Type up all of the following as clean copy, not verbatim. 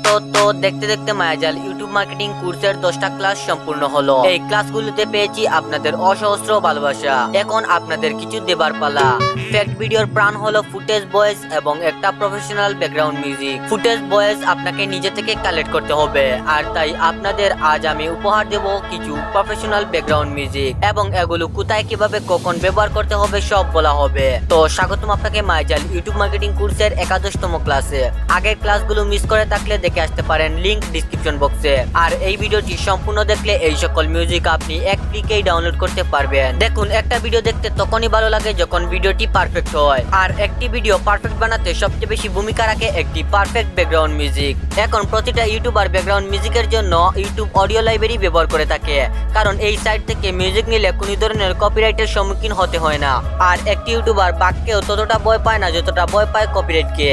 তো দেখতে দেখতে মায়াজাল ইউটিউব মার্কেটিং কোর্সের 10টা ক্লাস সম্পূর্ণ হলো। এই ক্লাসগুলোতে পেয়েছি আপনাদের অসহস্র ভালোবাসা। এখন আপনাদের কিছু দেবার পালা। ফ্যাক্ট ভিডিওর প্রাণ হলো ফুটেজ ভয়েস এবং একটা professional background music. Footage voice আপনাকে নিজে থেকে কালেক্ট করতে হবে, আর তাই আপনাদের আজ আমি উপহার দেব কিছু প্রফেশনাল ব্যাকগ্রাউন্ড মিউজিক, এবং এগুলো কোথায় কিভাবে কখন ব্যবহার করতে হবে সব বলা হবে। তো স্বাগতম আপনাকে মায়াজাল ইউটিউব মার্কেটিং কোর্সের 11তম ক্লাসে। আগের ক্লাসগুলো মিস করে থাকলে দেখে আসতে পারেন, লিংক ডিসক্রিপশন বক্সে। আর এই ভিডিওটি সম্পূর্ণ দেখলে এই সকল মিউজিক আপনি এক ক্লিকেই ডাউনলোড করতে পারবেন। দেখুন, একটা ভিডিও দেখতে তখনই ভালো লাগে যখন ভিডিওটি পারফেক্ট হয়, আর একটি ভিডিও পারফেক্ট বানাতে সবচেয়ে বেশি ভূমিকা রাখে একটি পারফেক্ট ব্যাকগ্রাউন্ড মিউজিক। এখন প্রতিটা ইউটিউবার ব্যাকগ্রাউন্ড মিউজিকের জন্য ইউটিউব অডিও লাইব্রেরি ব্যবহার করে থাকে, কারণ এই সাইট থেকে মিউজিক নিলে কোনো ধরনের কপিরাইটের সম্মুখীন হতে হয় না। আর একটি ইউটিউবার বাক্যেও ততটা ভয় পায় না যতটা ভয় পায় কপিরাইটকে।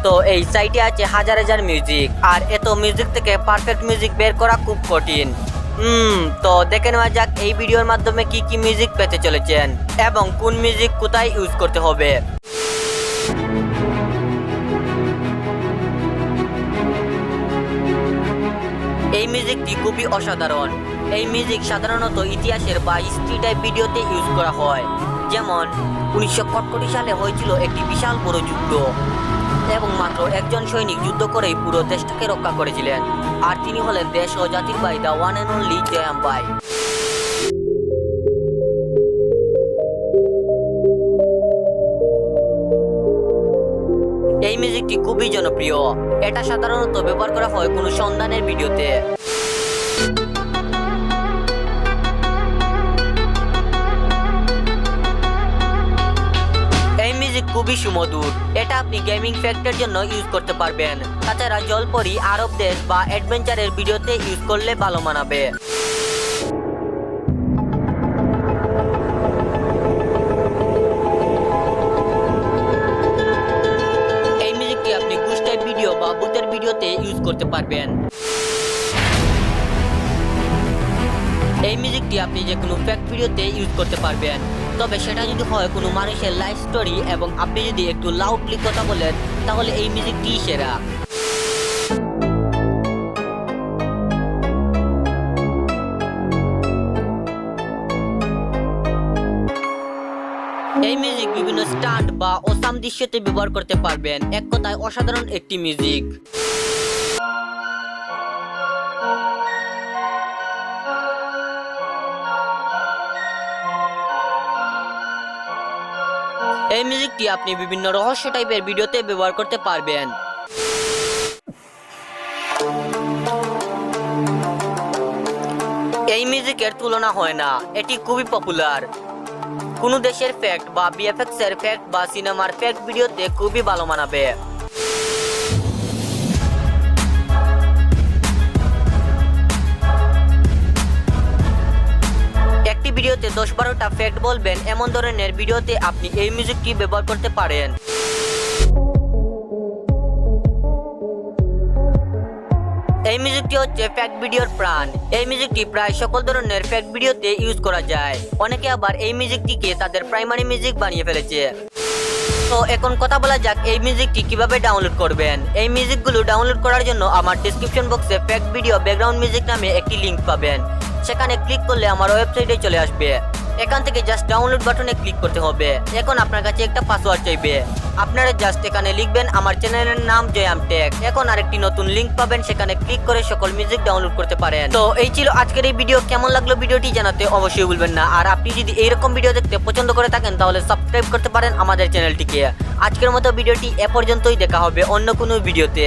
তো এই সাইটে আছে হাজার হাজার মিউজিক, আর এত মিউজিক থেকে পারফেক্ট মিউজিক বের করা খুব কঠিন। তো দেখে নেওয়া যাক এই ভিডিওর মাধ্যমে কি কি মিউজিক পেতে চলেছেন এবং কোন মিউজিক কোথায় ইউজ করতে হবে। এই মিউজিকটি খুবই অসাধারণ। এই মিউজিক সাধারণত ইতিহাসের বা হিস্ট্রি টাইপ ভিডিওতে ইউজ করা হয়। যেমন 1965 সালে হয়েছিল একটি বিশাল বড় যুদ্ধ, এবং মাত্র একজন সৈনিক যুদ্ধ করেই পুরো দেশটাকে রক্ষা করেছিলেন, আর তিনি হলেন দেশ ও জাতির ভাই দ্য ওয়ান অ্যান্ড অনলি জয়ম ভাই। এই মিউজিকটি খুবই জনপ্রিয়। এটা সাধারণত ব্যবহার করা হয় কোনো সন্ধানের ভিডিওতে। খুবই সুমধুর। এটা আপনি গেমিং ফ্যাক্টের জন্য ইউজ করতে পারবেন। তাছাড়া জলপরি, আরব দেশ বা অ্যাডভেঞ্চারের ভিডিওতে ইউজ করলে ভালো মানাবে। এই মিউজিকটি আপনি গুশ টাইপ ভিডিও বা ভূতের ভিডিওতে ইউজ করতে পারবেন। এই মিউজিকটি আপনি যে কোনো ফ্যাক্ট ভিডিওতে ইউজ করতে পারবেন, তবে সেটা যদি হয় কোনো মানুষের লাইফ স্টোরি এবং আপনি যদি একটু লাউডলি কথা বলেন, তাহলে এই মিউজিকটি সেরা। এই মিউজিক বিভিন্ন স্টান্ট বা অসাম দৃশ্যতে ব্যবহার করতে পারবেন। এক কথায় অসাধারণ একটি মিউজিক। এই মিউজিকটি আপনি বিভিন্ন রহস্য টাইপের ভিডিওতে ব্যবহার করতে পারবেন। এই মিউজিকের তুলনা হয় না, এটি খুবই পপুলার। কোন দেশের ফ্যাক্ট বা ভিএফএক্স এর ফ্যাক্ট বা সিনেমার ফ্যাক্ট ভিডিওতে খুবই ভালো মানাবে। ভিডিওতে 10-12টা ফ্যাক্ট বলবেন, এমন ধরনের ভিডিওতে আপনি এই মিউজিকটি ব্যবহার করতে পারেন। এই মিউজিকটি হচ্ছে ফ্যাক্ট ভিডিওর প্রাণ। এই মিউজিকটি প্রায় সকল ধরনের ফ্যাক্ট ভিডিওতে ইউজ করা যায়। অনেকে আবার এই মিউজিকটিকে তাদের প্রাইমারি মিউজিক বানিয়ে ফেলেছে। তো এখন কথা বলা যাক এই মিউজিকটি কিভাবে ডাউনলোড করবেন। এই মিউজিকগুলো ডাউনলোড করার জন্য আমার ডেসক্রিপশন বক্সে ফ্যাক্ট ভিডিও ব্যাকগ্রাউন্ড মিউজিক নামে একটি লিংক পাবেন। সেখানে ক্লিক করলে আমার ওয়েবসাইটে চলে আসবে। এখান থেকে জাস্ট ডাউনলোড বাটনে ক্লিক করতে হবে। এখন আপনার কাছে একটা পাসওয়ার্ড চাইবে। আপনারা জাস্ট এখানে লিখবেন আমার চ্যানেলের নাম জয়ম টেক। এখন আরেকটি নতুন লিংক পাবেন, সেখানে ক্লিক করে সকল মিউজিক ডাউনলোড করতে পারেন। তো এই ছিল আজকের এই ভিডিও। কেমন লাগলো ভিডিওটি জানাতে অবশ্যই ভুলবেন না। আর আপনি যদি এইরকম ভিডিও দেখতে পছন্দ করে থাকেন তাহলে সাবস্ক্রাইব করতে পারেন আমাদের চ্যানেলটিকে। আজকের মতো ভিডিওটি এ পর্যন্তই। দেখা হবে অন্য কোনো ভিডিওতে।